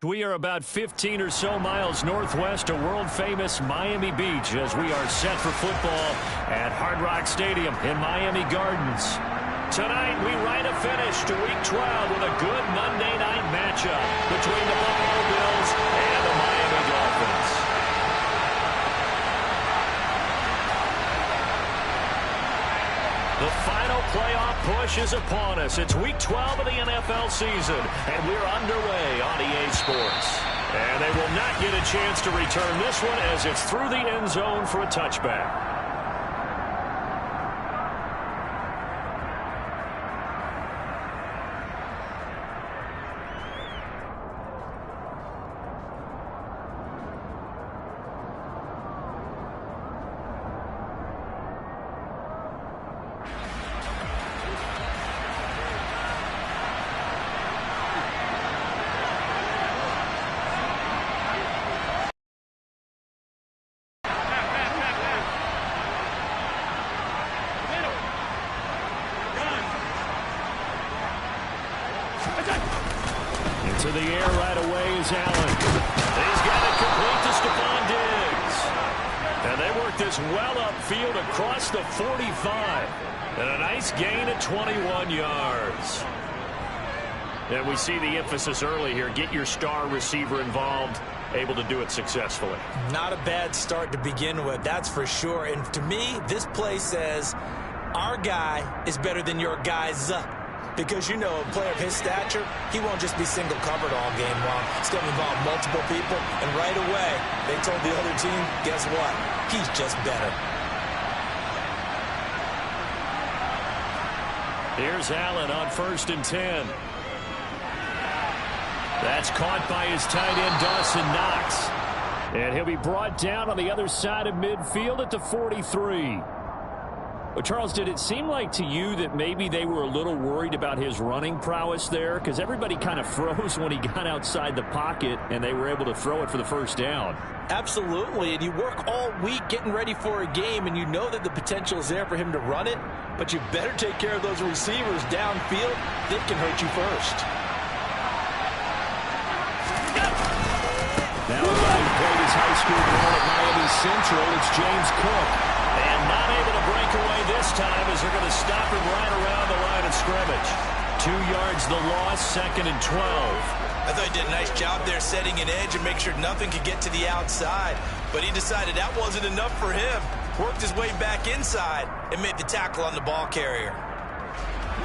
We are about 15 or so miles northwest of world-famous Miami Beach as we are set for football at Hard Rock Stadium in Miami Gardens. Tonight, we write a finish to Week 12 with a good Monday night matchup between the Buffalo Bills and the Miami Dolphins. The final playoff push is upon us. It's Week 12 of the NFL season, and we're underway on EA Sports. And they will not get a chance to return this one as it's through the end zone for a touchback. To the air right away is Allen. He's got it complete to Stephon Diggs. And they work this well upfield across the 45. And a nice gain of 21 yards. And we see the emphasis early here. Get your star receiver involved. Able to do it successfully. Not a bad start to begin with, that's for sure. And to me, this play says our guy is better than your guys. Because, you know, a player of his stature, he won't just be single covered all game long. It's going to involve multiple people. And right away, they told the other team, guess what? He's just better. Here's Allen on 1st and 10. That's caught by his tight end, Dawson Knox. And he'll be brought down on the other side of midfield at the 43. Well, Charles, did it seem like to you that maybe they were a little worried about his running prowess there? Because everybody kind of froze when he got outside the pocket, and they were able to throw it for the first down. Absolutely, and you work all week getting ready for a game, and you know that the potential is there for him to run it, but you better take care of those receivers downfield. They can hurt you first. Now a guy who played his high school ball at Miami Central, it's James Cook. And not able to break away this time as they're going to stop him right around the line of scrimmage. 2 yards the loss, 2nd and 12. I thought he did a nice job there setting an edge and make sure nothing could get to the outside. But he decided that wasn't enough for him. Worked his way back inside and made the tackle on the ball carrier.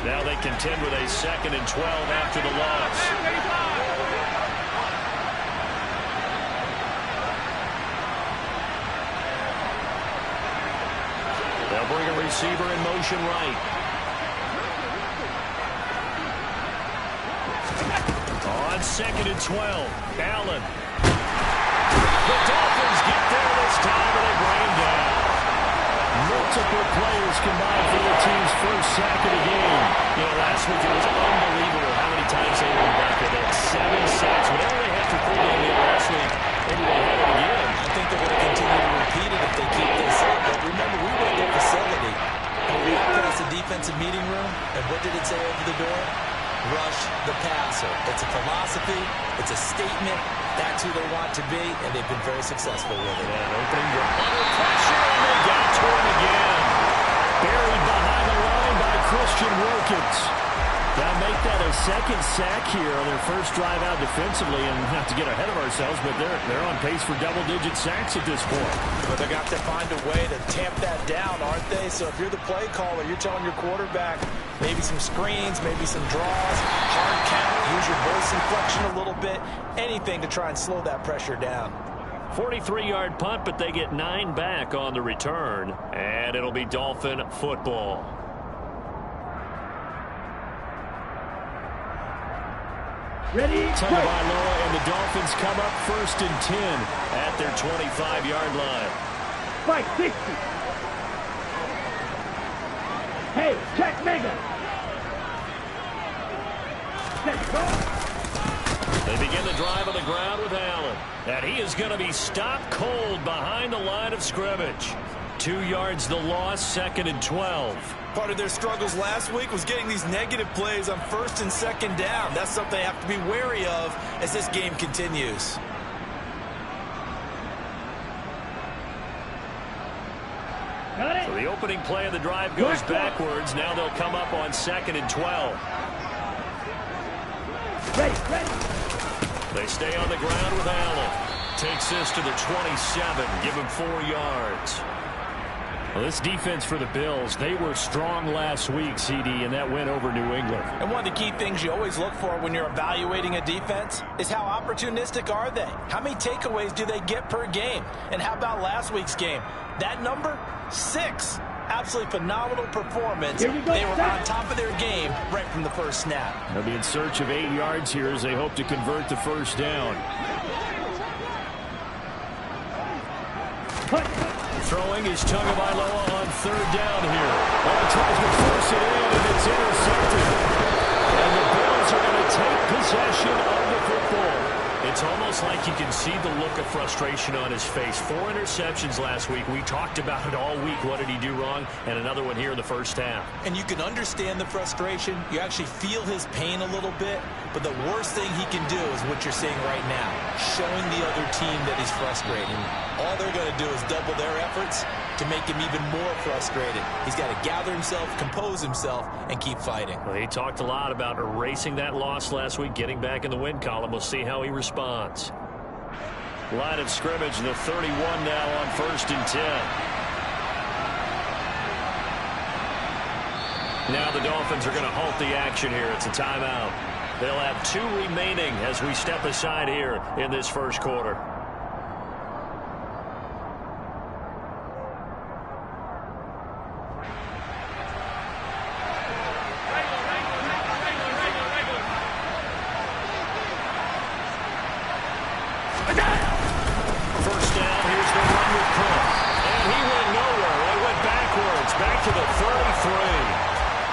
Now they contend with a 2nd and 12 after the loss. They'll bring a receiver in motion right. On 2nd and 12, Allen. The Dolphins get there this time, and they bring him down. Multiple players combined for the team's first sack of the game. You know, last week it was unbelievable how many times they were back there. They had 7 sacks. Whatever they had for 3 games last week, maybe they had it again. I think they're going to continue to repeat it if they keep this up. But remember, we were at their facility, and we walked past the defensive meeting room, and what did it say over the door? Rush the passer. It's a philosophy. It's a statement. That's who they want to be, and they've been very successful with it. And opening drive. Under pressure, and they got to him again. Buried behind the line by Christian Wilkins. They'll make that a 2nd sack here on their first drive out defensively, and not to get ahead of ourselves, but they're on pace for double-digit sacks at this point. But they got to find a way to tamp that down, aren't they? So if you're the play caller, you're telling your quarterback maybe some screens, maybe some draws, hard count, use your voice inflection a little bit, anything to try and slow that pressure down. 43-yard punt, but they get 9 back on the return, and it'll be Dolphin football. Ready, Tagovailoa and the Dolphins come up 1st and 10 at their 25-yard line. Fight 60. Hey, check Mega. Let's go. They begin the drive on the ground with Allen. And he is going to be stopped cold behind the line of scrimmage. 2 yards the loss, 2nd and 12. Part of their struggles last week was getting these negative plays on 1st and 2nd down. That's something they have to be wary of as this game continues. So the opening play of the drive goes backwards. Now they'll come up on 2nd and 12. They stay on the ground with Allen. Takes this to the 27. Give him 4 yards. Well, this defense for the Bills, they were strong last week, CD, and that win over New England. And one of the key things you always look for when you're evaluating a defense is how opportunistic are they? How many takeaways do they get per game? And how about last week's game? That number? 6. Absolutely phenomenal performance. They were on top of their game right from the first snap. They'll be in search of 8 yards here as they hope to convert the first down. Throwing is Tagovailoa on 3rd down here. Ball tries to force it in, and it's intercepted. And the Bills are going to take possession of the football. It's almost like you can see the look of frustration on his face. 4 interceptions last week. We talked about it all week. What did he do wrong? And another one here in the first half. And you can understand the frustration. You actually feel his pain a little bit. But the worst thing he can do is what you're seeing right now, showing the other team that he's frustrated. All they're going to do is double their efforts to make him even more frustrated. He's got to gather himself, compose himself, and keep fighting. Well, he talked a lot about erasing that loss last week, getting back in the win column. We'll see how he responds. Line of scrimmage, the 31 now on 1st and 10. Now the Dolphins are going to halt the action here. It's a timeout. They'll have 2 remaining as we step aside here in this first quarter. First down, here's the run with Cook. And he went nowhere. They went backwards, back to the 33.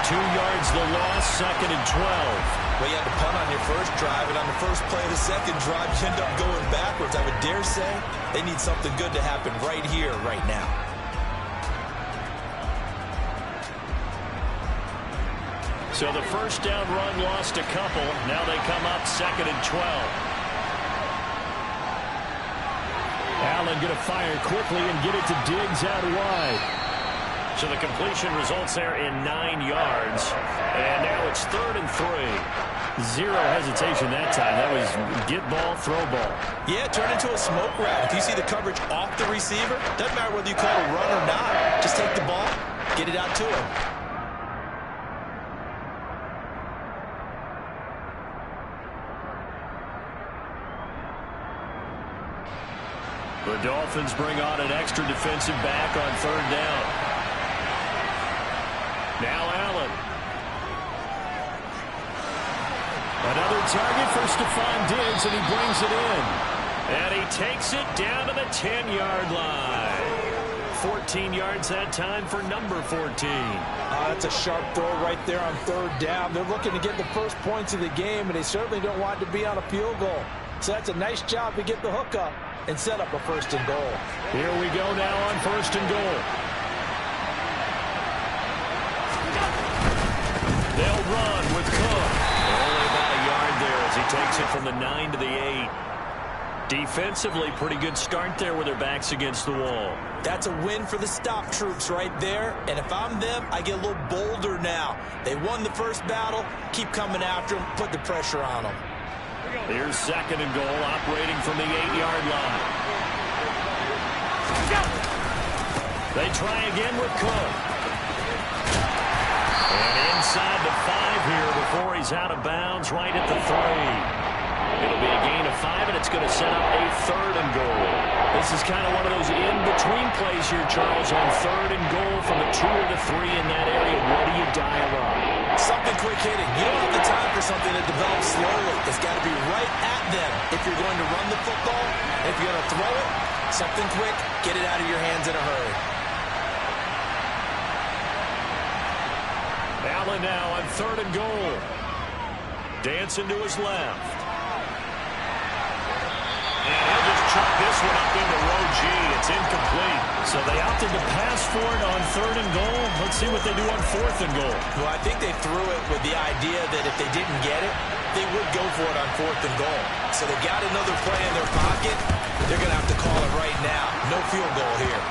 2 yards the loss, 2nd and 12. Well, you had to punt on your first drive, and on the first play of the second drive, you end up going backwards. I would dare say they need something good to happen right here, right now. So the first down run lost a couple. Now they come up 2nd and 12. Allen going to fire quickly and get it to Diggs out wide. So the completion results there in 9 yards. And now it's 3rd and 3. 0 hesitation that time. That was get ball, throw ball. Yeah, turn into a smoke route. If you see the coverage off the receiver, doesn't matter whether you call it a run or not. Just take the ball, get it out to him. The Dolphins bring on an extra defensive back on 3rd down. Now Allen. Another target for Stephon Diggs, and he brings it in. And he takes it down to the 10-yard line. 14 yards that time for number 14. That's a sharp throw right there on 3rd down. They're looking to get the first points of the game, and they certainly don't want to be on a field goal. So that's a nice job to get the hook up and set up a 1st and goal. Here we go now on 1st and goal. They'll run with Cook. Only about a yard there as he takes it from the 9 to the 8. Defensively, pretty good start there with their backs against the wall. That's a win for the stop troops right there. And if I'm them, I get a little bolder now. They won the first battle. Keep coming after them. Put the pressure on them. Here's 2nd and goal, operating from the 8-yard line. They try again with Cook. And inside the 5 here before he's out of bounds, right at the 3. It'll be a gain of 5, and it's going to set up a 3rd and goal. This is kind of one of those in-between plays here, Charles, on 3rd and goal from the 2 or the 3 in that area. What do you dial up? Something quick hitting. You don't have the time for something that develops slowly. It's got to be right at them if you're going to run the football. And if you're going to throw it, something quick, get it out of your hands in a hurry. Allen now on 3rd and goal. Dancing to his left. And he'll just chuck this one up into row G. It's incomplete. So they opted to pass for it on 3rd and goal. Let's see what they do on 4th and goal. Well, I think they threw it with the idea that if they didn't get it, they would go for it on 4th and goal. So they got another play in their pocket. They're going to have to call it right now. No field goal here.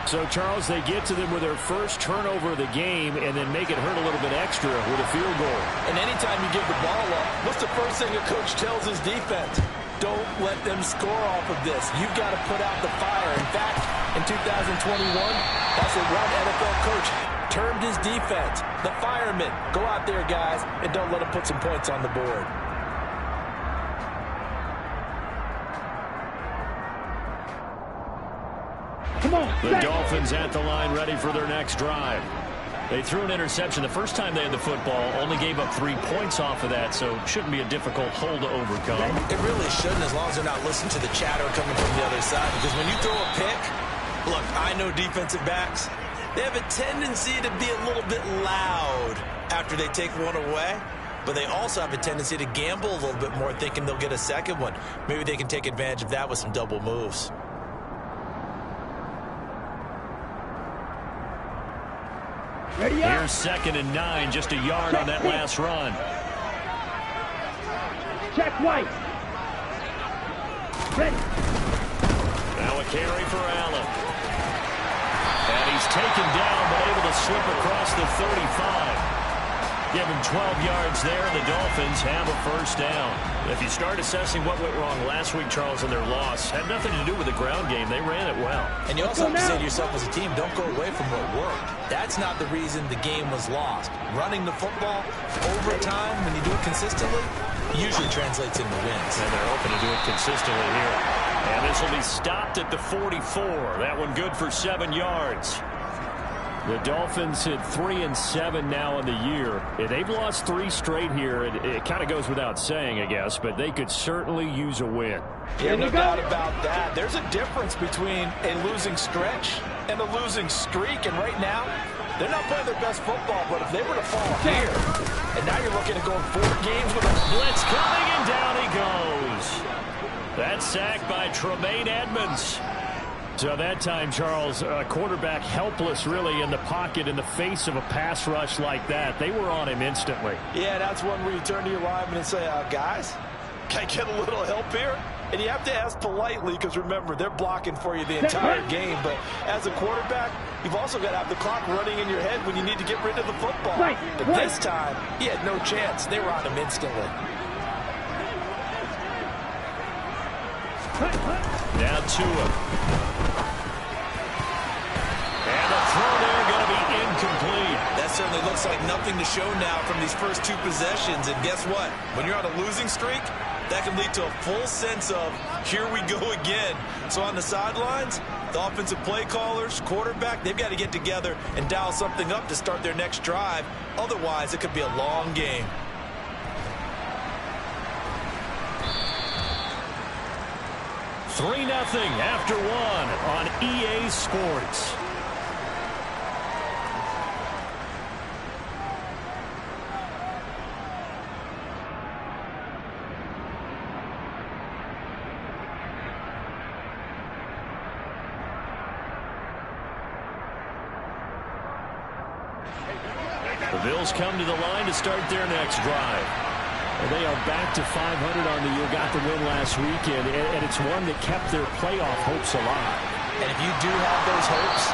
So, Charles, they get to them with their first turnover of the game and then make it hurt a little bit extra with a field goal. And anytime you give the ball up, what's the first thing a coach tells his defense? Don't let them score off of this. You've got to put out the fire. In fact, in 2021, that's what one NFL coach termed his defense, the firemen. Go out there, guys, and don't let them put some points on the board. The Dolphins at the line ready for their next drive. They threw an interception the first time they had the football, only gave up 3 points off of that, so shouldn't be a difficult hole to overcome. It really shouldn't, as long as they're not listening to the chatter coming from the other side, because when you throw a pick, look, I know defensive backs, they have a tendency to be a little bit loud after they take one away, but they also have a tendency to gamble a little bit more, thinking they'll get a second one. Maybe they can take advantage of that with some double moves. Here's 2nd and 9, just a yard on that last run. Check White. Ready. Now a carry for Allen. And he's taken down, but able to slip across the 35. Give him 12 yards there, and the Dolphins have a first down. If you start assessing what went wrong last week, Charles, in their loss, had nothing to do with the ground game. They ran it well. And you also have to say to yourself as a team, don't go away from what worked. That's not the reason the game was lost. Running the football over time, when you do it consistently, usually translates into wins. And they're hoping to do it consistently here. And this will be stopped at the 44. That one good for 7 yards. The Dolphins hit 3-7 now in the year. They've lost 3 straight here. It kind of goes without saying, I guess, but they could certainly use a win. Yeah, no doubt about that. There's a difference between a losing stretch and a losing streak, and right now, they're not playing their best football, but if they were to fall here, and now you're looking at going 4 games with a blitz coming, and down he goes. That's sacked by Tremaine Edmonds. So that time, Charles, quarterback helpless really in the pocket in the face of a pass rush like that. They were on him instantly. Yeah, that's one where you turn to your lineman and say, guys, can I get a little help here? And you have to ask politely because, remember, they're blocking for you the entire game. But as a quarterback, you've also got to have the clock running in your head when you need to get rid of the football. But this time, he had no chance. They were on him instantly. Now Tua. And the throw there going to be incomplete. That certainly looks like nothing to show now from these first 2 possessions. And guess what? When you're on a losing streak, that can lead to a full sense of, here we go again. So on the sidelines, the offensive play callers, quarterback, they've got to get together and dial something up to start their next drive. Otherwise, it could be a long game. $3-0 after 1 on EA Sports. The Bills come to the line to start their next drive. They are back to 500 on the year, got the win last weekend, and it's one that kept their playoff hopes alive. And if you do have those hopes,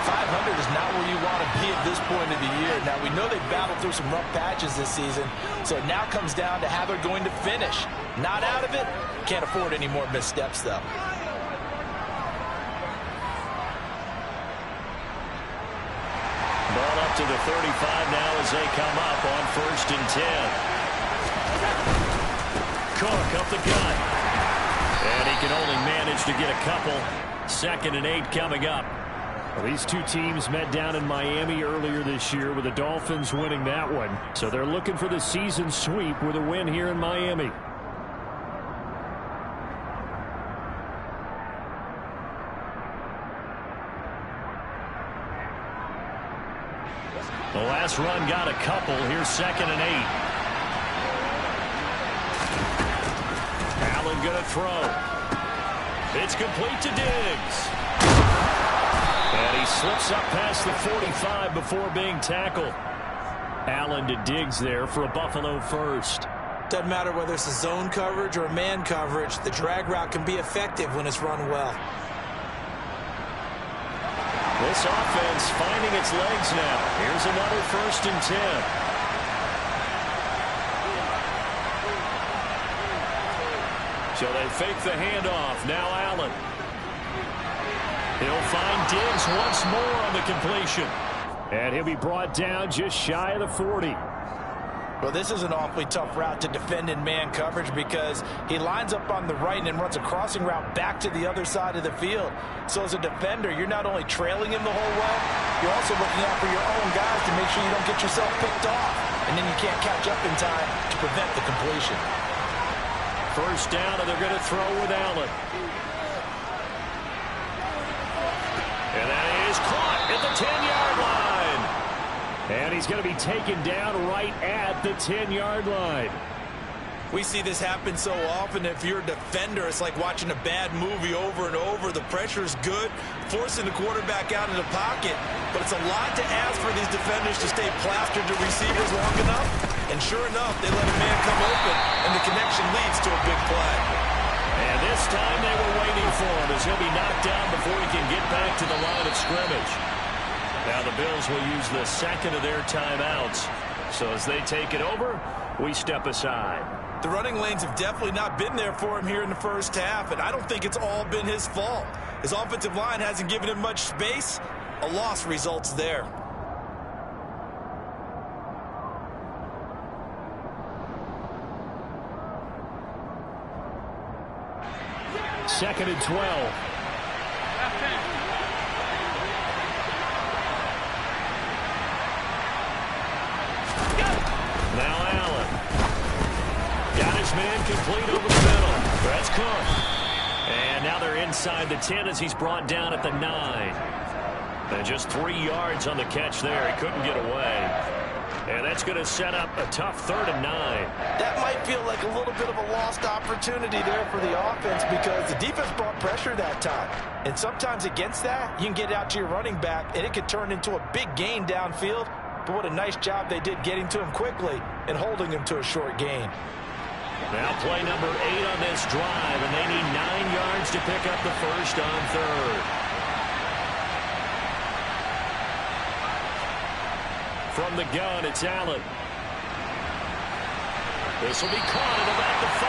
500 is not where you want to be at this point of the year. Now, we know they've battled through some rough patches this season, so it now comes down to how they're going to finish. Not out of it, can't afford any more missteps, though. Ball up to the 35 now as they come up on 1st and 10. Cook up the gut. And he can only manage to get a couple. 2nd and 8 coming up. Well, these 2 teams met down in Miami earlier this year with the Dolphins winning that one. So they're looking for the season sweep with a win here in Miami. The last run got a couple. Here's 2nd and 8. Allen going to throw. It's complete to Diggs. And he slips up past the 45 before being tackled. Allen to Diggs there for a Buffalo first. Doesn't matter whether it's a zone coverage or man coverage, the drag route can be effective when it's run well. This offense finding its legs now. Here's another 1st and 10. So they fake the handoff. Now Allen. He'll find Diggs once more on the completion. And he'll be brought down just shy of the 40. Well, this is an awfully tough route to defend in man coverage because he lines up on the right and then runs a crossing route back to the other side of the field. So as a defender, you're not only trailing him the whole way, you're also looking out for your own guys to make sure you don't get yourself picked off. And then you can't catch up in time to prevent the completion. First down, and they're going to throw with Allen. And that is caught at the 10-yard line. And he's going to be taken down right at the 10-yard line. We see this happen so often. If you're a defender, it's like watching a bad movie over and over. The pressure's good, forcing the quarterback out of the pocket. But it's a lot to ask for these defenders to stay plastered to receivers long enough. And sure enough, they let a man come open, and the connection leads to a big play. And this time they were waiting for him as he'll be knocked down before he can get back to the line of scrimmage. Now the Bills will use the second of their timeouts. So as they take it over, we step aside. The running lanes have definitely not been there for him here in the first half, and I don't think it's all been his fault. His offensive line hasn't given him much space. A loss results there. Second and 12. Now Allen. Got his man complete over the middle. That's Cook. And now they're inside the 10 as he's brought down at the 9. And just 3 yards on the catch there. He couldn't get away. And that's going to set up a tough 3rd and 9. That might feel like a little bit of a lost opportunity there for the offense because the defense brought pressure that time. And sometimes against that, you can get out to your running back, and it could turn into a big gain downfield. But what a nice job they did getting to him quickly and holding him to a short gain. Now play number 8 on this drive, and they need 9 yards to pick up the first on 3rd. From the gun, it's Allen. This will be caught at about the 5.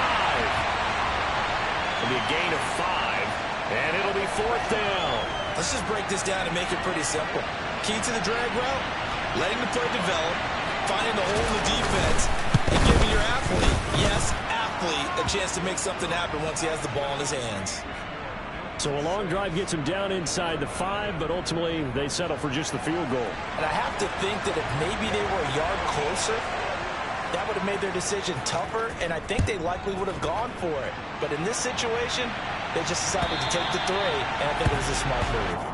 It'll be a gain of 5, and it'll be 4th down. Let's just break this down and make it pretty simple. Key to the drag route, letting the play develop, finding the hole in the defense, and giving your athlete, yes, athlete, a chance to make something happen once he has the ball in his hands. So a long drive gets him down inside the 5, but ultimately they settle for just the field goal. And I have to think that if maybe they were a yard closer, that would have made their decision tougher, and I think they likely would have gone for it. But in this situation, they just decided to take the 3, and I think it was a smart move.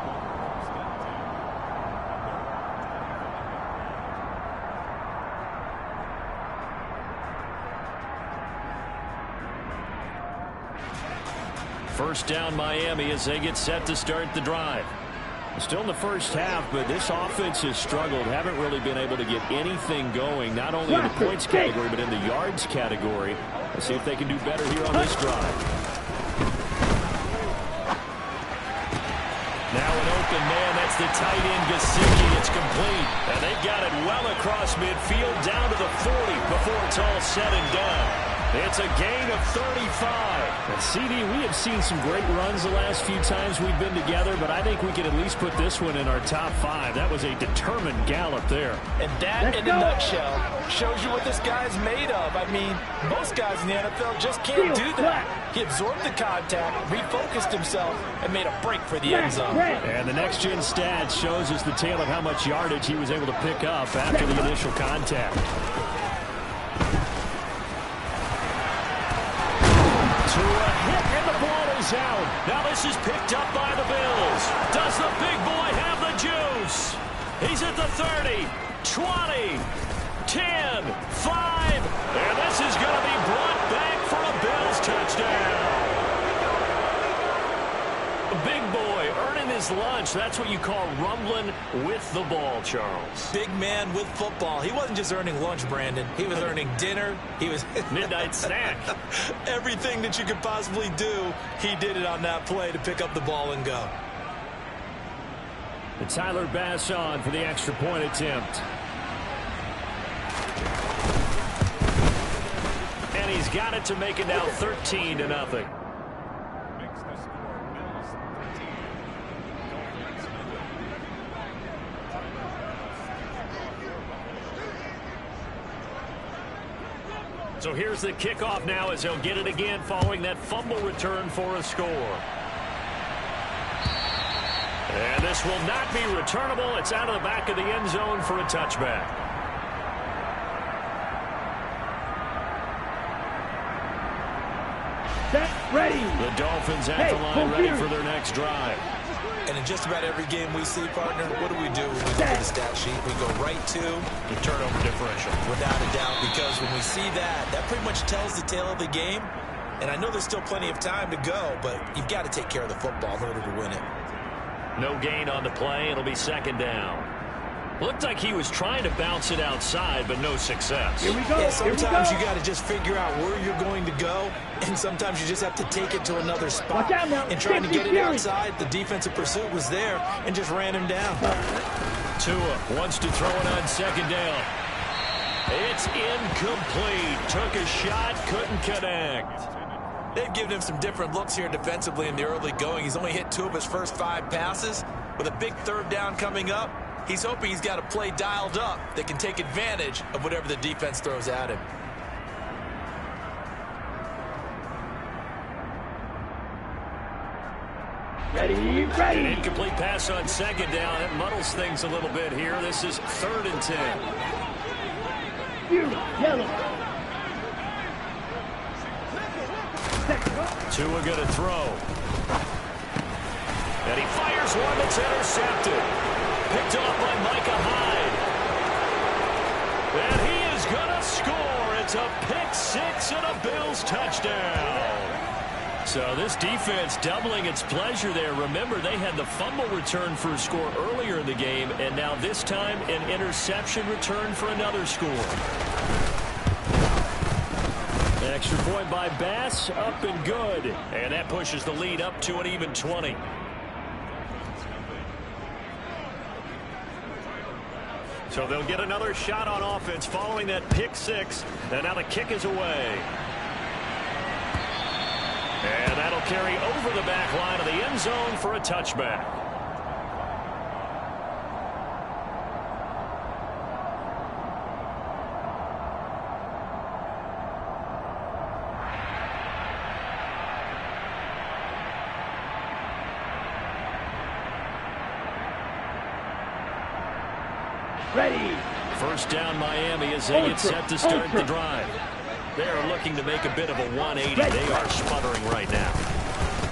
First down Miami as they get set to start the drive. Still in the first half, but this offense has struggled. Haven't really been able to get anything going, not only in the points category, but in the yards category. Let's see if they can do better here on this drive. Now an open man, that's the tight end, Gesicki. It's complete. And they've got it well across midfield, down to the 40 before it's all said and done. It's a gain of 35. And CD, we have seen some great runs the last few times we've been together, but I think we can at least put this one in our top 5. That was a determined gallop there. And that, in a nutshell, shows you what this guy's made of. I mean, most guys in the NFL just can't do that. He absorbed the contact, refocused himself, and made a break for the end zone. And the next-gen stats shows us the tale of how much yardage he was able to pick up after the initial contact. To a hit, and the ball is out. Now this is picked up by the Bills. Does the big boy have the juice? He's at the 30, 20, 10, 5, and this is going to be brought back for a Bills touchdown. his lunch. That's what you call rumbling with the ball, Charles. Big man with football. He wasn't just earning lunch, Brandon. He was earning dinner. He was midnight snack. Everything that you could possibly do, he did it on that play to pick up the ball and go. And Tyler Bass on for the extra point attempt. And he's got it to make it now 13-0. So here's the kickoff now as he'll get it again following that fumble return for a score. And this will not be returnable. It's out of the back of the end zone for a touchback. Set, ready. The Dolphins at the line ready for their next drive. And in just about every game we see, partner, what do we do when we look at the stat sheet? We go right to the turnover differential. Without a doubt, because when we see that, that pretty much tells the tale of the game. And I know there's still plenty of time to go, but you've got to take care of the football in order to win it. No gain on the play. It'll be second down. Looked like he was trying to bounce it outside, but no success. Here we go. Yeah, sometimes you got to just figure out where you're going to go, and sometimes you just have to take it to another spot. Watch out now. And trying to get it outside, the defensive pursuit was there and just ran him down. Tua wants to throw it on second down. It's incomplete. Took a shot, couldn't connect. They've given him some different looks here defensively in the early going. He's only hit 2 of his first 5 passes. With a big third down coming up, he's hoping he's got a play dialed up that can take advantage of whatever the defense throws at him. Ready, ready. An incomplete pass on second down. It muddles things a little bit here. This is 3rd and 10. Yellow. Tua going to throw. And he fires one that's intercepted. Picked off by Micah Hyde. And he is going to score. It's a pick 6 and a Bills touchdown. So this defense doubling its pleasure there. Remember, they had the fumble return for a score earlier in the game, and now this time an interception return for another score. Extra point by Bass, up and good. And that pushes the lead up to an even 20. So they'll get another shot on offense following that pick 6. And now the kick is away. And that'll carry over the back line of the end zone for a touchback. Ready. First down Miami as they get set to start the drive. They are looking to make a bit of a 180. They are sputtering right now.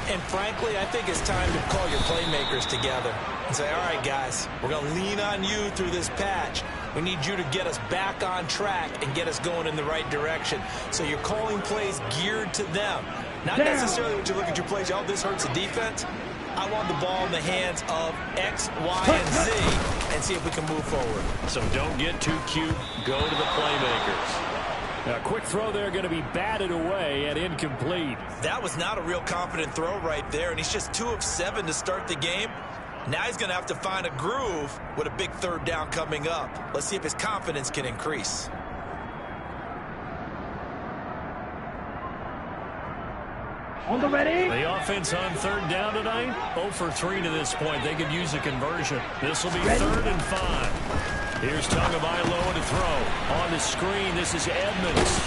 And frankly, I think it's time to call your playmakers together and say, all right, guys, we're going to lean on you through this patch. We need you to get us back on track and get us going in the right direction. So you're calling plays geared to them. Not necessarily when you look at your plays, oh, this hurts the defense. I want the ball in the hands of X, Y, and Z and see if we can move forward. So don't get too cute. Go to the playmakers. A quick throw there going to be batted away and incomplete. That was not a real confident throw right there, and he's just 2 of 7 to start the game. Now he's going to have to find a groove with a big third down coming up. Let's see if his confidence can increase. On the ready. The offense on third down tonight, 0 for 3 to this point. They could use a conversion. This will be 3rd and 5. Here's Tagovailoa to throw. On the screen, this is Edmonds.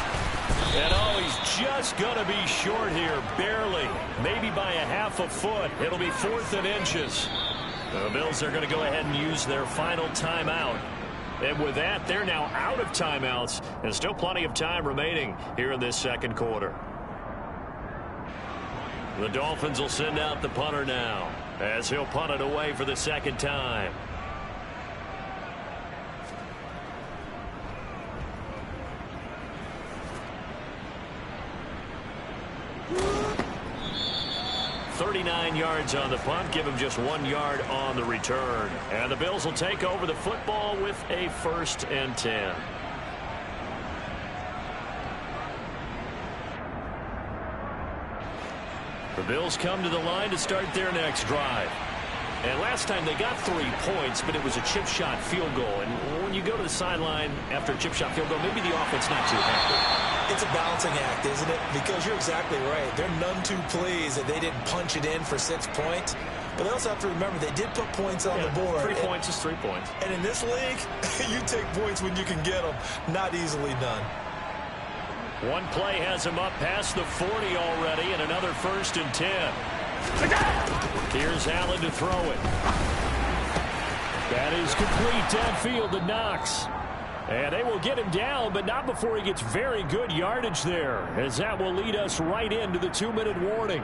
And oh, he's just going to be short here, barely. Maybe by a half a foot. It'll be 4th and inches. The Bills are going to go ahead and use their final timeout. And with that, they're now out of timeouts. And still plenty of time remaining here in this second quarter. The Dolphins will send out the punter now as he'll punt it away for the second time. 39 yards on the punt, give him just 1 yard on the return. And the Bills will take over the football with a 1st and 10. The Bills come to the line to start their next drive. And last time they got 3 points, but it was a chip shot field goal. And when you go to the sideline after a chip shot field goal, maybe the offense not too happy. It's a balancing act, isn't it? Because you're exactly right. They're none too pleased that they didn't punch it in for 6 points. But they also have to remember they did put points on the board. 3 points is 3 points. And in this league, you take points when you can get them. Not easily done. One play has him up past the 40 already, and another 1st and 10. Here's Allen to throw it. That is complete downfield to Knox. And they will get him down, but not before he gets very good yardage there, as that will lead us right into the 2-minute warning.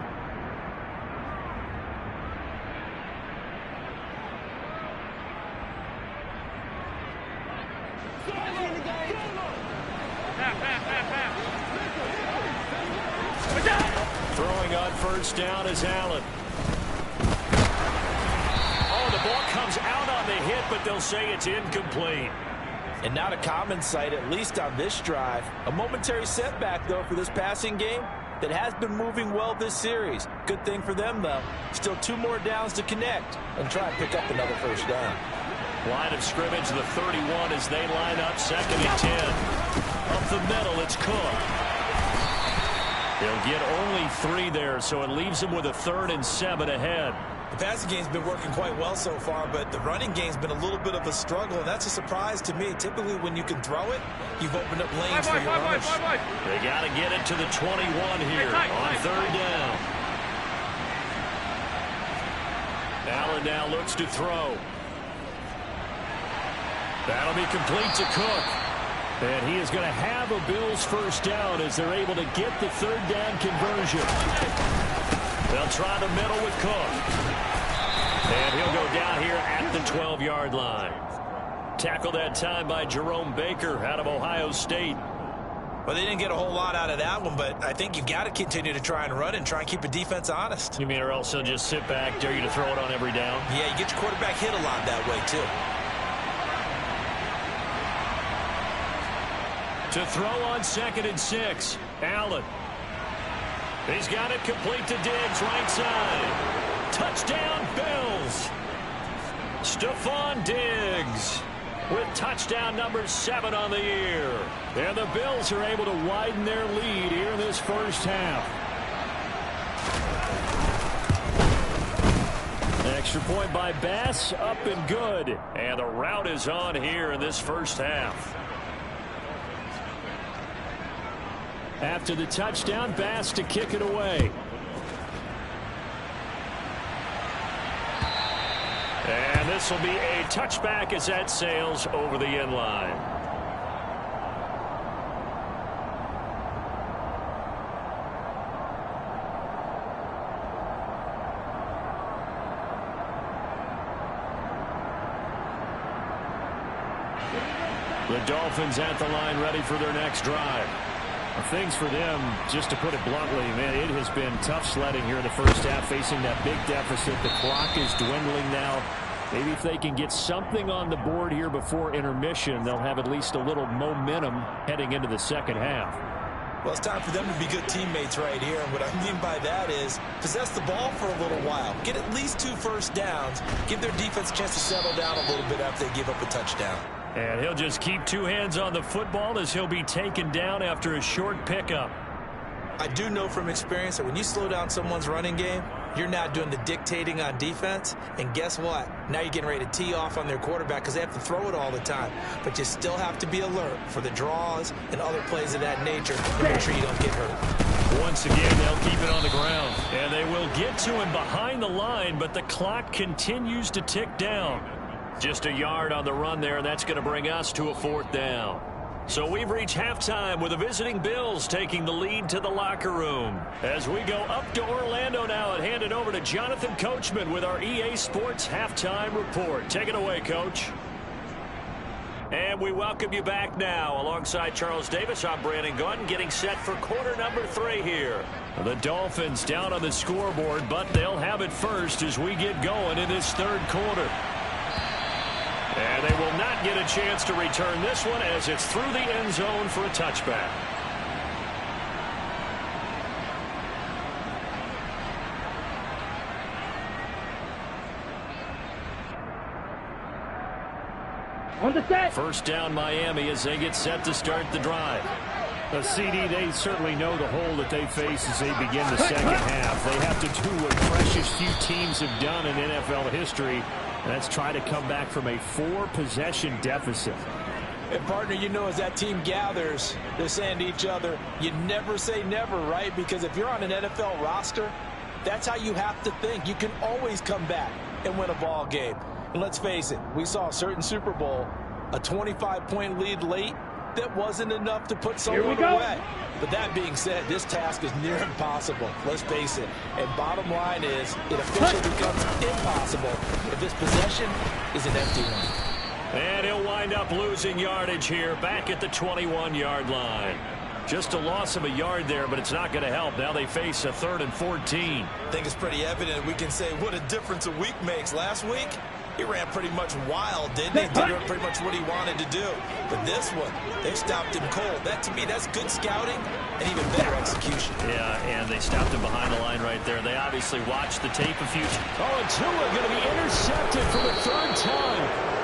Throwing on 1st down is Allen. Oh, the ball comes out on the hit, but they'll say it's incomplete. And not a common sight, at least on this drive. A momentary setback, though, for this passing game that has been moving well this series. Good thing for them, though. Still 2 more downs to connect and try and pick up another 1st down. Line of scrimmage, the 31 as they line up 2nd and 10. Up the middle, it's Cook. They'll get only 3 there, so it leaves them with a 3rd and 7 ahead. The passing game's been working quite well so far, but the running game's been a little bit of a struggle, and that's a surprise to me. Typically, when you can throw it, you've opened up lanes for your runners. They got to get it to the 21 here on 3rd down. Allen now looks to throw. That'll be complete to Cook. And he is going to have a Bills 1st down as they're able to get the 3rd down conversion. They'll try the middle with Cook. And he'll go down here at the 12-yard line. Tackled that time by Jerome Baker out of Ohio State. Well, they didn't get a whole lot out of that one, but I think you've got to continue to try and run and try and keep a defense honest. You mean or else they'll just sit back, dare you to throw it on every down? Yeah, you get your quarterback hit a lot that way, too. To throw on 2nd and 6, Allen. He's got it complete to Diggs, right side. Touchdown, Bills. Stephon Diggs with touchdown number 7 on the year. And the Bills are able to widen their lead here in this 1st half. Extra point by Bass, up and good. And the route is on here in this 1st half. After the touchdown, Bass to kick it away. And this will be a touchback as that sails over the end line. The Dolphins at the line ready for their next drive. Things for them, just to put it bluntly, man, it has been tough sledding here in the 1st half, facing that big deficit. The clock is dwindling now. Maybe if they can get something on the board here before intermission, they'll have at least a little momentum heading into the 2nd half. Well, it's time for them to be good teammates right here. And what I mean by that is possess the ball for a little while. Get at least 2 1st downs. Give their defense a chance to settle down a little bit after they give up a touchdown. And he'll just keep 2 hands on the football as he'll be taken down after a short pickup. I do know from experience that when you slow down someone's running game, you're not doing the dictating on defense. And guess what? Now you're getting ready to tee off on their quarterback because they have to throw it all the time. But you still have to be alert for the draws and other plays of that nature to make sure you don't get hurt. Once again, they'll keep it on the ground. And they will get to him behind the line, but the clock continues to tick down. Just a yard on the run there, and that's going to bring us to a 4th down. So we've reached halftime with the visiting Bills taking the lead to the locker room. As we go up to Orlando now and hand it over to Jonathan Coachman with our EA Sports Halftime Report. Take it away, Coach. And And we welcome you back now. Alongside Charles Davis, I'm Brandon Gunn, getting set for quarter number 3 here. The Dolphins down on the scoreboard, but they'll have it first as we get going in this third quarter. And they will not get a chance to return this one as it's through the end zone for a touchback. On the set. First down Miami as they get set to start the drive. The CD, they certainly know the hole that they face as they begin the second half. They have to do what precious few teams have done in NFL history, and that's try to come back from a 4-possession deficit. And partner, you know, as that team gathers, they're saying to each other, you never say never, right? Because if you're on an NFL roster, that's how you have to think. You can always come back and win a ball game. And let's face it, we saw a certain Super Bowl, a 25-point lead late, that wasn't enough to put someone away. But that being said, this task is near impossible. Let's face it. And bottom line is, it officially becomes impossible if this possession is an empty one. And he'll wind up losing yardage here back at the 21-yard line. Just a loss of a yard there, but it's not going to help. Now they face a 3rd and 14. I think it's pretty evident we can say what a difference a week makes. Last week, he ran pretty much wild, didn't he? Did pretty much what he wanted to do. But this one, they stopped him cold. That, to me, that's good scouting and even better execution. Yeah, and they stopped him behind the line right there. They obviously watched the tape a few times. Oh, and Tua going to be intercepted for the 3rd time.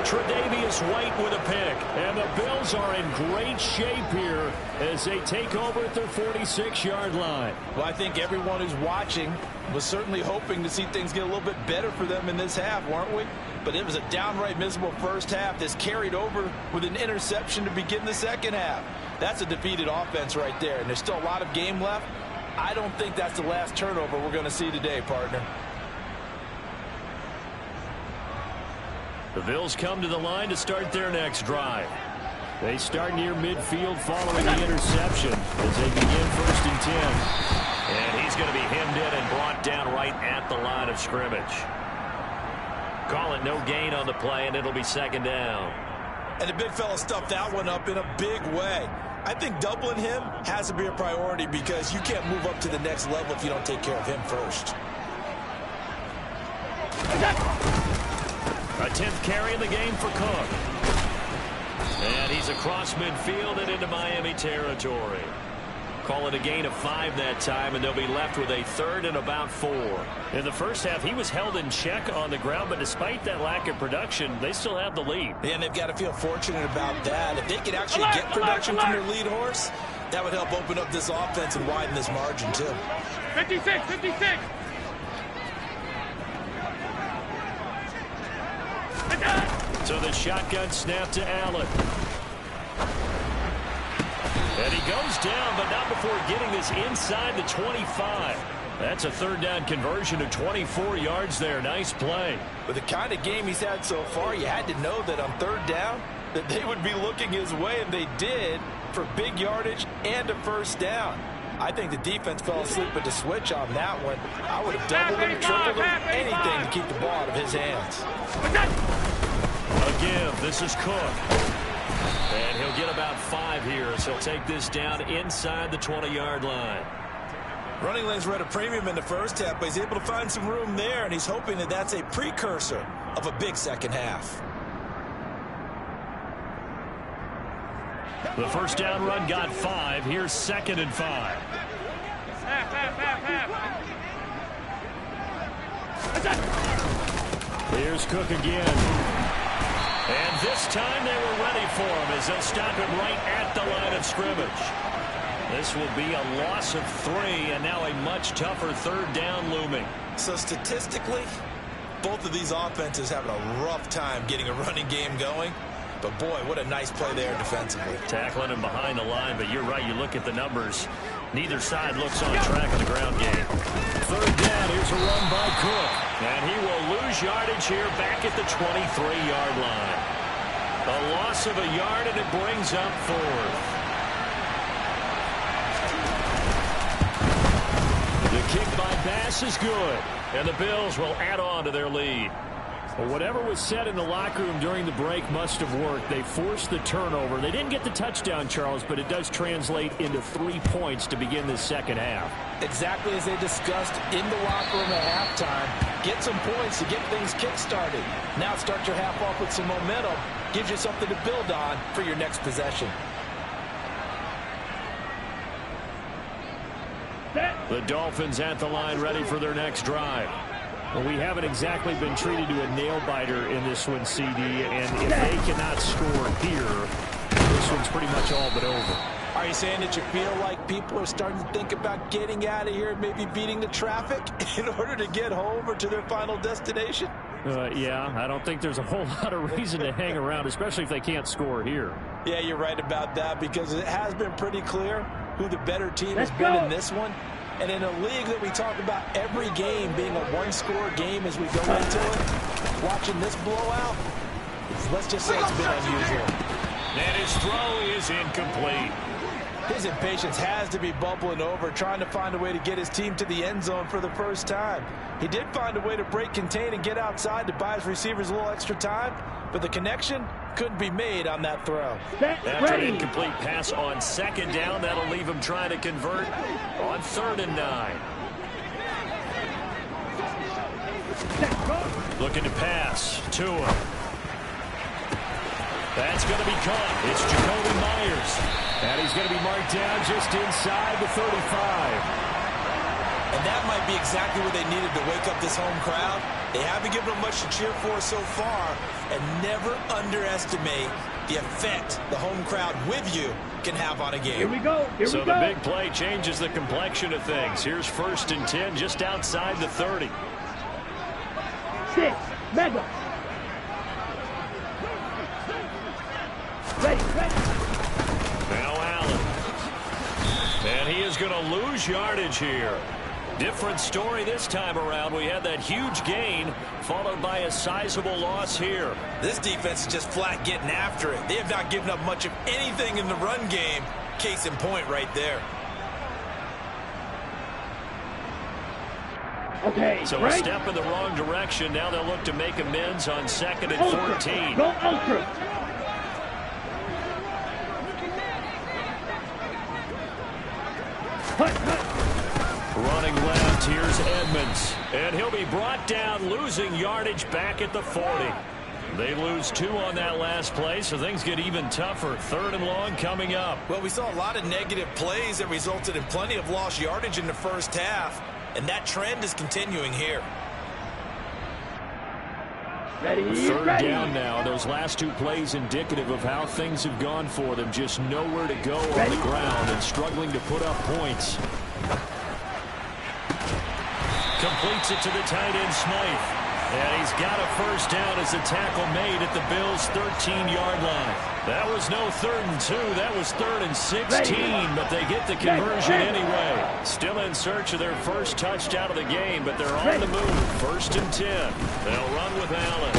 Tre'Davious White with a pick. And the Bills are in great shape here as they take over at their 46-yard line. Well, I think everyone who's watching was certainly hoping to see things get a little bit better for them in this half, weren't we? But it was a downright miserable first half that's carried over with an interception to begin the second half. That's a defeated offense right there, and there's still a lot of game left. I don't think that's the last turnover we're going to see today, partner. The Bills come to the line to start their next drive. They start near midfield following the interception as they begin 1st and 10. And he's going to be hemmed in and brought down right at the line of scrimmage. Call it no gain on the play, and it'll be 2nd down. And the big fella stuffed that one up in a big way. I think doubling him has to be a priority because you can't move up to the next level if you don't take care of him first. A 10th carry in the game for Cook. And he's across midfield and into Miami territory. Call it a gain of 5 that time, and they'll be left with a 3rd and about 4. In the first half, he was held in check on the ground, but despite that lack of production, they still have the lead. And they've got to feel fortunate about that. If they could actually get production from their lead horse, that would help open up this offense and widen this margin, too. 56, 56. So the shotgun snap to Allen. And he goes down, but not before getting this inside the 25. That's a 3rd down conversion of 24 yards there. Nice play. With the kind of game he's had so far, you had to know that on 3rd down that they would be looking his way, and they did, for big yardage and a 1st down. I think the defense fell asleep with the switch on that one. I would have doubled him, tripled him, anything to keep the ball out of his hands. Again, this is Cook. And he'll get about 5 here as he'll take this down inside the 20-yard line. Running lanes were at a premium in the first half, but he's able to find some room there, and he's hoping that that's a precursor of a big second half. The 1st down run got 5. Here's 2nd and 5. Here's Cook again. And this time they were ready for him as they'll stop him right at the line of scrimmage. This will be a loss of 3, and now a much tougher 3rd down looming. So statistically, both of these offenses having a rough time getting a running game going. But boy, what a nice play there defensively. Tackling him behind the line, but you're right, you look at the numbers. Neither side looks on track in the ground game. 3rd down, here's a run by Cook. And he will lose yardage here back at the 23-yard line. A loss of a yard, and it brings up 4th. The kick by Bass is good, and the Bills will add on to their lead. Well, whatever was said in the locker room during the break must have worked. They forced the turnover. They didn't get the touchdown, Charles, but it does translate into 3 points to begin the second half. Exactly as they discussed in the locker room at halftime. Get some points to get things kick-started. Now start your half off with some momentum. Gives you something to build on for your next possession. The Dolphins at the line ready for their next drive. Well, we haven't exactly been treated to a nail-biter in this one, CD, and if they cannot score here, this one's pretty much all but over. Are you saying that you feel like people are starting to think about getting out of here and maybe beating the traffic in order to get home or to their final destination? Yeah, I don't think there's a whole lot of reason to hang around, especially if they can't score here. Yeah, you're right about that, because it has been pretty clear who the better team has been in this one. And in a league that we talk about every game being a one-score game as we go into it, watching this blowout, let's just say it's been unusual. And his throw is incomplete. His impatience has to be bubbling over, trying to find a way to get his team to the end zone for the first time. He did find a way to break contain and get outside to buy his receivers a little extra time, but the connection couldn't be made on that throw. After an incomplete pass on second down, that'll leave him trying to convert on 3rd and 9. Looking to pass. Tua. That's going to be caught. It's Jacoby Myers. And he's going to be marked down just inside the 35. And that might be exactly what they needed to wake up this home crowd. They haven't given them much to cheer for so far. And never underestimate the effect the home crowd with you can have on a game. Here we go. So the big play changes the complexion of things. Here's 1st and 10 just outside the 30. 6. Mega. Ready. Now Allen. And he is going to lose yardage here. Different story this time around. We had that huge gain followed by a sizable loss here. This defense is just flat getting after it. They have not given up much of anything in the run game. Case in point right there. Okay, so a step in the wrong direction. Now they'll look to make amends on 2nd and 14. Go ultra. Running left, here's Edmonds. And he'll be brought down, losing yardage back at the 40. They lose 2 on that last play, so things get even tougher. 3rd and long coming up. Well, we saw a lot of negative plays that resulted in plenty of lost yardage in the first half, and that trend is continuing here. Ready. 3rd down now. Those last 2 plays indicative of how things have gone for them. Just nowhere to go on the ground and struggling to put up points. Completes it to the tight end, Smythe. And he's got a 1st down as the tackle made at the Bills' 13-yard line. That was no 3rd and 2. That was 3rd and 16, but they get the conversion anyway. Still in search of their first touchdown of the game, but they're on the move. 1st and 10. They'll run with Allen.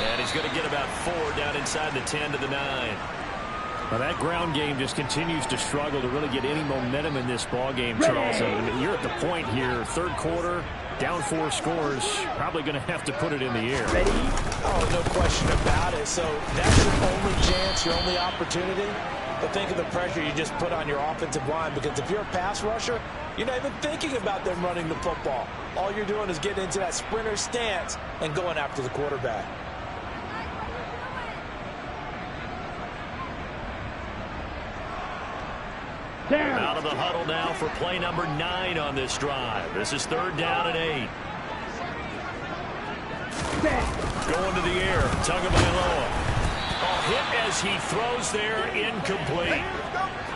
And he's going to get about 4 down inside the 10 to the 9. Well, that ground game just continues to struggle to really get any momentum in this ball game, Charles. I mean, you're at the point here, 3rd quarter, down 4 scores, probably going to have to put it in the air. Ready? Oh, no question about it. So that's your only chance, your only opportunity. But think of the pressure you just put on your offensive line, because if you're a pass rusher, you're not even thinking about them running the football. All you're doing is getting into that sprinter stance and going after the quarterback. Out of the huddle now for play number 9 on this drive. This is 3rd down and 8. Going to the air. Tagovailoa. Hit as he throws there, incomplete.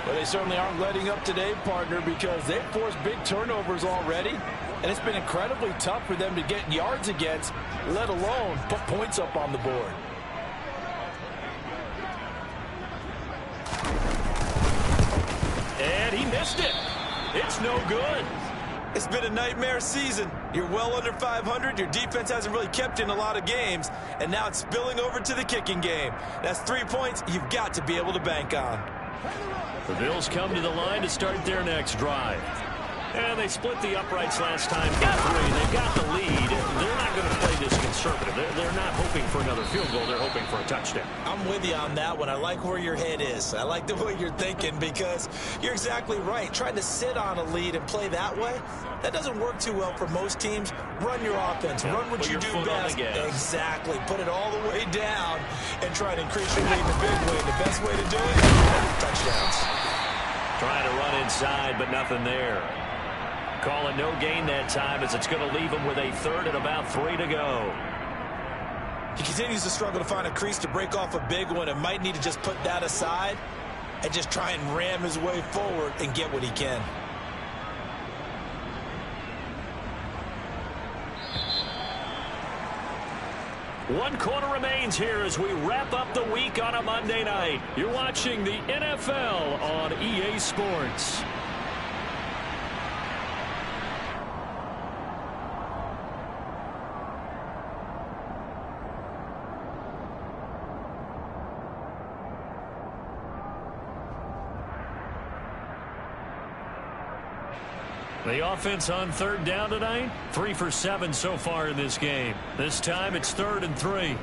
Well, they certainly aren't letting up today, partner, because they've forced big turnovers already, and it's been incredibly tough for them to get yards against, let alone put points up on the board. And he missed it. It's no good. It's been a nightmare season. You're well under 500. Your defense hasn't really kept in a lot of games, and now it's spilling over to the kicking game. That's 3 points you've got to be able to bank on. The Bills come to the line to start their next drive. And they split the uprights last time for 3. They've got the lead. They're not going to play this conservative. They're not hoping for another field goal. They're hoping for a touchdown. I'm with you on that one. I like where your head is. I like the way you're thinking because you're exactly right. Trying to sit on a lead and play that way, that doesn't work too well for most teams. Run your offense. Run what you do best. Exactly. Put it all the way down and try to increase your lead in a big way. The best way to do it, touchdowns. Trying to run inside, but nothing there. Call it no gain that time as it's going to leave him with a 3rd and about 3 to go. He continues to struggle to find a crease to break off a big one and might need to just put that aside and just try and ram his way forward and get what he can. One quarter remains here as we wrap up the week on a Monday night. You're watching the NFL on EA Sports. The offense on 3rd down tonight, 3 for 7 so far in this game. This time it's 3rd and 3.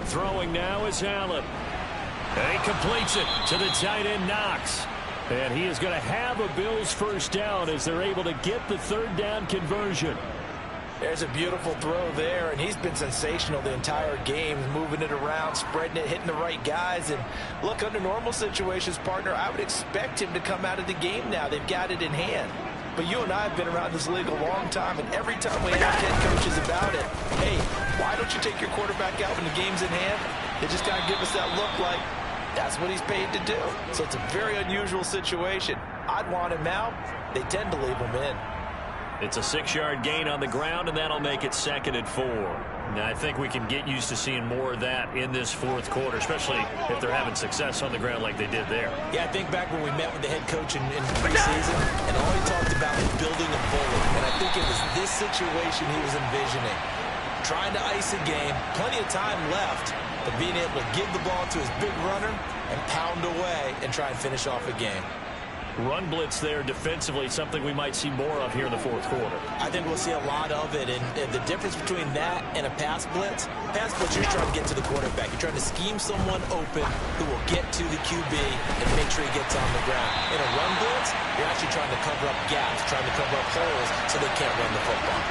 Throwing now is Allen. And he completes it to the tight end Knox. And he is going to have a Bills 1st down as they're able to get the 3rd down conversion. There's a beautiful throw there, and he's been sensational the entire game, moving it around, spreading it, hitting the right guys. And look, under normal situations, partner, I would expect him to come out of the game now. They've got it in hand. But you and I have been around this league a long time, and every time we ask head coaches about it, hey, why don't you take your quarterback out when the game's in hand? They just got to give us that look like that's what he's paid to do. So it's a very unusual situation. I'd want him out. They tend to leave him in. It's a 6-yard gain on the ground, and that'll make it 2nd and 4. Now, I think we can get used to seeing more of that in this 4th quarter, especially if they're having success on the ground like they did there. Yeah, I think back when we met with the head coach in preseason, and all he talked about was building a bully. And I think it was this situation he was envisioning. Trying to ice a game, plenty of time left, but being able to give the ball to his big runner and pound away and try and finish off a game. Run blitz there defensively, something we might see more of here in the 4th quarter. I think we'll see a lot of it, and the difference between that and a pass blitz, you're trying to get to the quarterback. You're trying to scheme someone open who will get to the QB and make sure he gets on the ground. In a run blitz, you're actually trying to cover up gaps, trying to cover up holes so they can't run the football.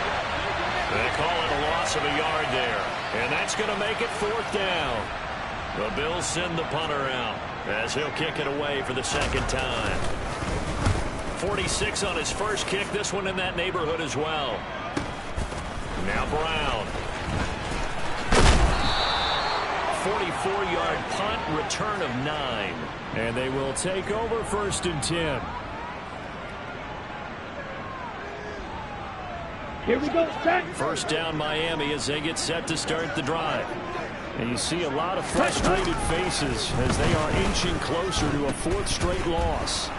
They call it a loss of a yard there, and that's going to make it 4th down. The Bills send the punter out as he'll kick it away for the 2nd time. 46 on his first kick. This one in that neighborhood as well. Now Brown. 44-yard punt, return of 9. And they will take over 1st and 10. Here we go, set. 1st down Miami as they get set to start the drive. And you see a lot of frustrated faces as they are inching closer to a 4th straight loss.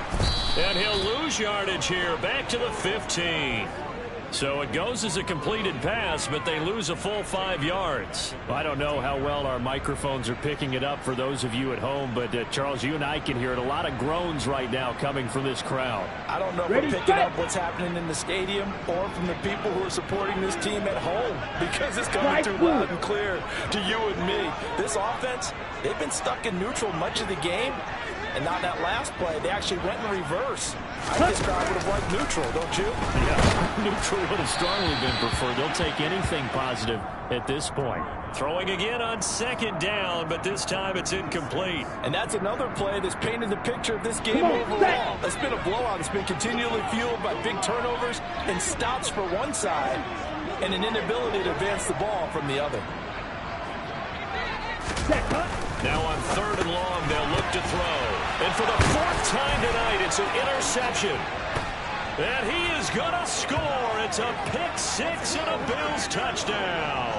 And he'll lose yardage here, back to the 15. So it goes as a completed pass, but they lose a full 5 yards. I don't know how well our microphones are picking it up for those of you at home, but Charles, you and I can hear it. A lot of groans right now coming from this crowd. I don't know if we're picking up what's happening in the stadium or from the people who are supporting this team at home, because it's coming through loud and clear to you and me. This offense, they've been stuck in neutral much of the game. And on that last play, they actually went in reverse. I guess I would have liked neutral, don't you? Yeah, neutral would have strongly been preferred. They'll take anything positive at this point. Throwing again on 2nd down, but this time it's incomplete. And that's another play that's painted the picture of this game overall. It's been a blowout. It's been continually fueled by big turnovers and stops for one side and an inability to advance the ball from the other. Now on 3rd and long, they'll look to throw. And for the 4th time tonight, it's an interception. And he is going to score. It's a pick 6 and a Bills touchdown.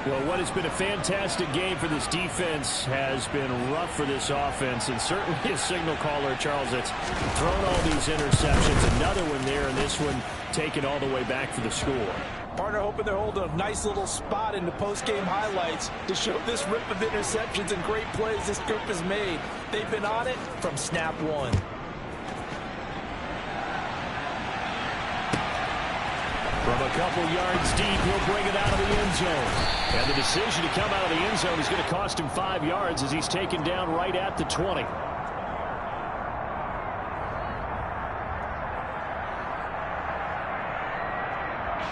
Well, what has been a fantastic game for this defense has been rough for this offense. And certainly a signal caller, Charles, that's thrown all these interceptions. Another one there, and this one taken all the way back for the score. Partner hoping they're holding a nice little spot in the post-game highlights to show this rip of interceptions and great plays this group has made. They've been on it from snap one. From a couple yards deep, he'll bring it out of the end zone. And the decision to come out of the end zone is going to cost him 5 yards as he's taken down right at the 20.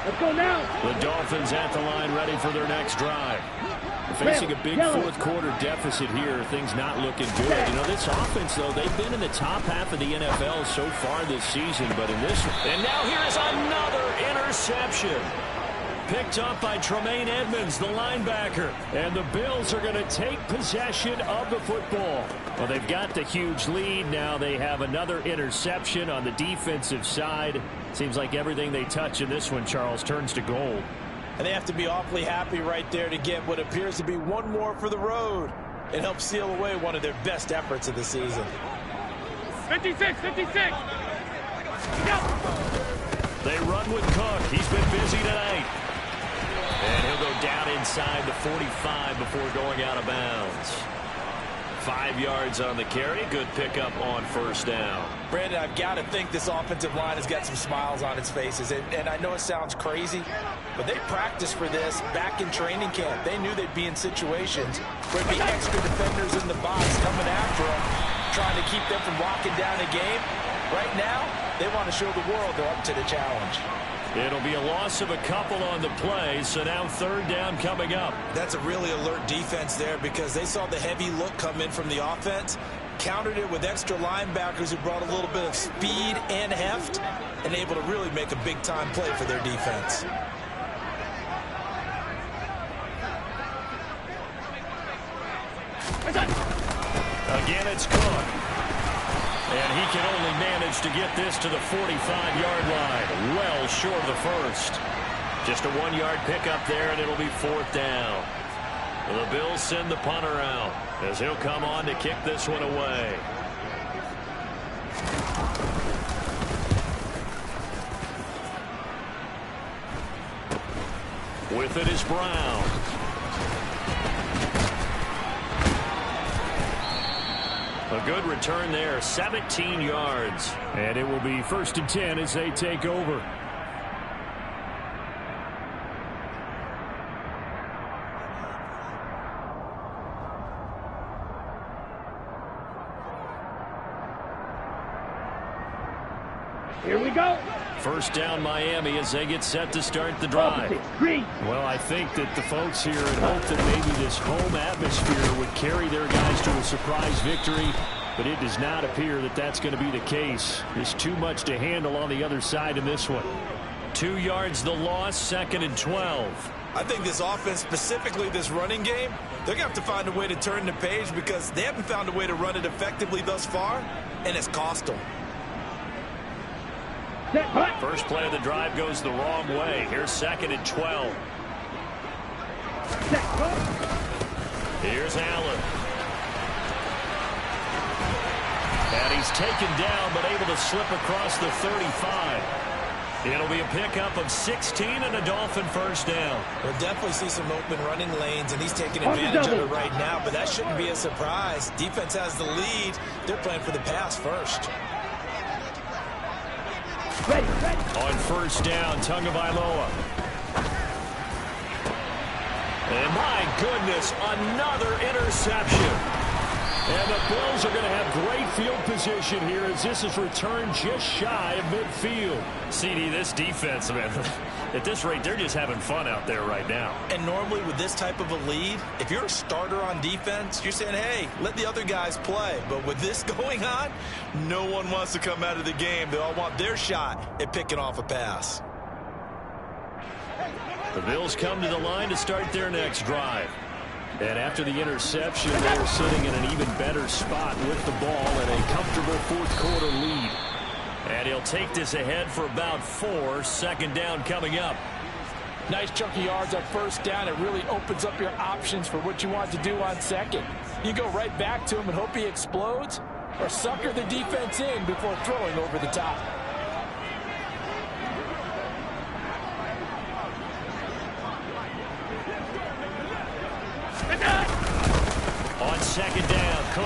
Let's go now. The Dolphins at the line ready for their next drive. Facing a big fourth-quarter deficit here, things not looking good. You know, this offense, though, they've been in the top half of the NFL so far this season, but in this one. And now here is another interception. Picked up by Tremaine Edmonds, the linebacker. And the Bills are going to take possession of the football. Well, they've got the huge lead. Now they have another interception on the defensive side. Seems like everything they touch in this one, Charles, turns to gold. And they have to be awfully happy right there to get what appears to be one more for the road. It helps seal away one of their best efforts of the season. 56, 56. Go. They run with Cook. He's been busy tonight. And he'll go down inside the 45 before going out of bounds. 5 yards on the carry. Good pickup on first down. Brandon, I've got to think this offensive line has got some smiles on its faces. And I know it sounds crazy, but they practiced for this back in training camp. They knew they'd be in situations where there'd be extra defenders in the box coming after them, trying to keep them from locking down a game. Right now, they want to show the world they're up to the challenge. It'll be a loss of a couple on the play, so now third down coming up. That's a really alert defense there because they saw the heavy look come in from the offense, countered it with extra linebackers who brought a little bit of speed and heft, and able to really make a big-time play for their defense. Again, it's Cook. And he can only manage to get this to the 45-yard line. Well short of the first. Just a 1-yard pickup there, and it'll be fourth down. The Bills send the punter out as he'll come on to kick this one away. With it is Brown. A good return there, 17 yards. And it will be 1st and 10 as they take over. Here we go. First down Miami as they get set to start the drive. Well, I think that the folks here had hoped that maybe this home atmosphere would carry their guys to a surprise victory, but it does not appear that that's going to be the case. There's too much to handle on the other side in this one. 2 yards the loss, 2nd and 12. I think this offense, specifically this running game, they're going to have to find a way to turn the page because they haven't found a way to run it effectively thus far, and it's cost them. First play of the drive goes the wrong way. Here's 2nd and 12. Here's Allen. And he's taken down but able to slip across the 35. It'll be a pickup of 16 and a Dolphin first down. We'll definitely see some open running lanes, and he's taking advantage of it right now, but that shouldn't be a surprise. Defense has the lead. They're playing for the pass first. Ready. On first down, Tagovailoa. And my goodness, another interception. And the Bills are going to have great field position here as this is returned just shy of midfield. CD, this defense, man, at this rate, they're just having fun out there right now. And normally with this type of a lead, if you're a starter on defense, you're saying, hey, let the other guys play. But with this going on, no one wants to come out of the game. They all want their shot at picking off a pass. The Bills come to the line to start their next drive. And after the interception, they're sitting in an even better spot with the ball and a comfortable fourth-quarter lead. And he'll take this ahead for about 4. 2nd down coming up. Nice chunky yards on first down. It really opens up your options for what you want to do on second. You go right back to him and hope he explodes, or sucker the defense in before throwing over the top. On 2nd down, Cook.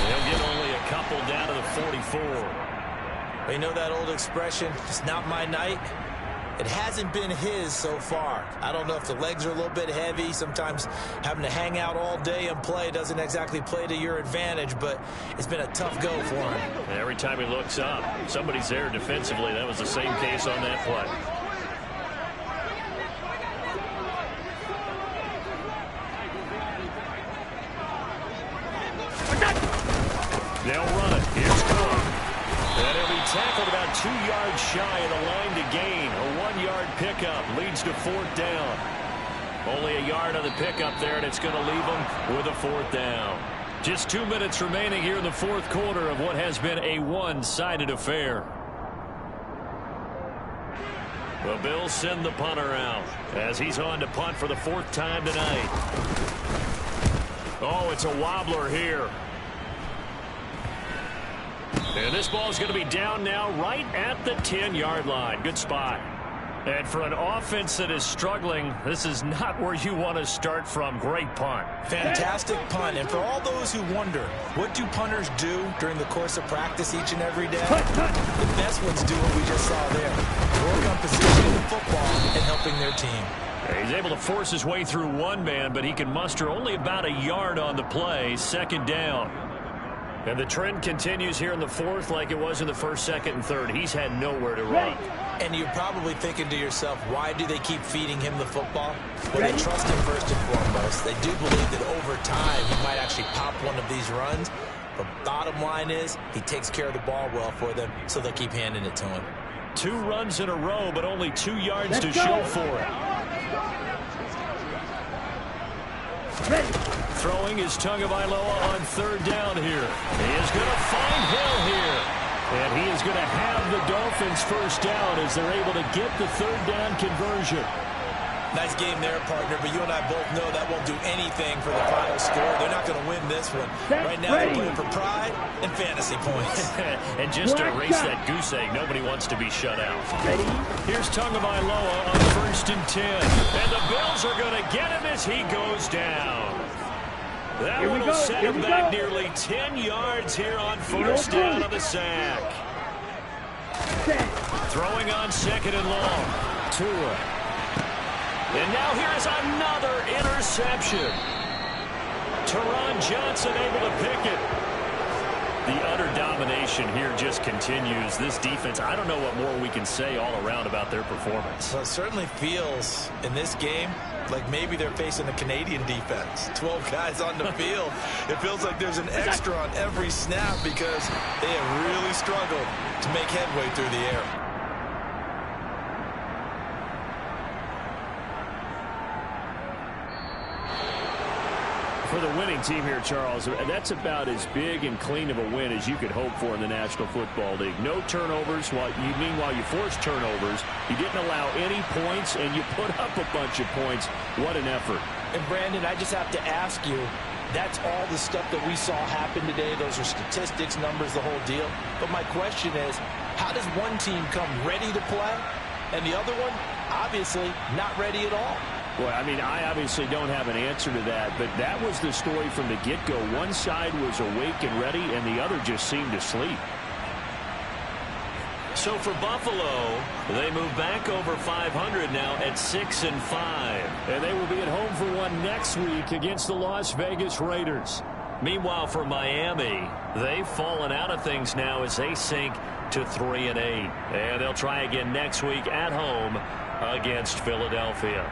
They'll get only a couple down to the 44. Well, you know that old expression, it's not my night? It hasn't been his so far. I don't know if the legs are a little bit heavy. Sometimes having to hang out all day and play doesn't exactly play to your advantage, but it's been a tough go for him. And every time he looks up, somebody's there defensively. That was the same case on that play. They'll run it. Here's Cook. And he'll be tackled about 2 yards shy of the line to gain. A 1-yard pickup leads to 4th down. Only a yard on the pickup there, and it's going to leave them with a 4th down. Just 2 minutes remaining here in the 4th quarter of what has been a one-sided affair. The Bills send the punter out as he's on to punt for the 4th time tonight. Oh, it's a wobbler here. And this ball is going to be down now right at the 10-yard line. Good spot. And for an offense that is struggling, this is not where you want to start from. Great punt. Fantastic punt. And for all those who wonder, what do punters do during the course of practice each and every day? The best ones do what we just saw there. Work on positioning the football and helping their team. He's able to force his way through one man, but he can muster only about a yard on the play. 2nd down. And the trend continues here in the 4th like it was in the 1st, 2nd, and 3rd. He's had nowhere to run. And you're probably thinking to yourself, why do they keep feeding him the football? Well, they trust him first and foremost. They do believe that over time he might actually pop one of these runs. But bottom line is he takes care of the ball well for them, so they'll keep handing it to him. 2 runs in a row, but only 2 yards to show for it. Throwing is Tagovailoa on 3rd down here. He is going to find Hill here. And he is going to have the Dolphins 1st down as they're able to get the 3rd down conversion. Nice game there, partner, but you and I both know that won't do anything for the final score. They're not going to win this one. Right now they're playing for pride and fantasy points. And just to erase that goose egg, nobody wants to be shut out. Here's Tagovailoa on 1st and 10. And the Bills are going to get him as he goes down. That one will set him back nearly 10 yards here on 1st down on the sack. Throwing on 2nd and long. Tua. And now here is another interception. Teron Johnson able to pick it. The utter domination here just continues. This defense, I don't know what more we can say all around about their performance. Well, it certainly feels in this game like maybe they're facing a Canadian defense. 12 guys on the field. It feels like there's an extra on every snap because they have really struggled to make headway through the air. For the winning team here, Charles, that's about as big and clean of a win as you could hope for in the National Football League. No turnovers. Meanwhile, you forced turnovers. You didn't allow any points, and you put up a bunch of points. What an effort. And, Brandon, I just have to ask you, that's all the stuff that we saw happen today. Those are statistics, numbers, the whole deal. But my question is, how does one team come ready to play, and the other one, obviously, not ready at all? Well, I mean, I obviously don't have an answer to that, but that was the story from the get-go. One side was awake and ready, and the other just seemed to sleep. So for Buffalo, they move back over 500 now at 6-5. And they will be at home for one next week against the Las Vegas Raiders. Meanwhile, for Miami, they've fallen out of things now as they sink to 3-8. And they'll try again next week at home against Philadelphia.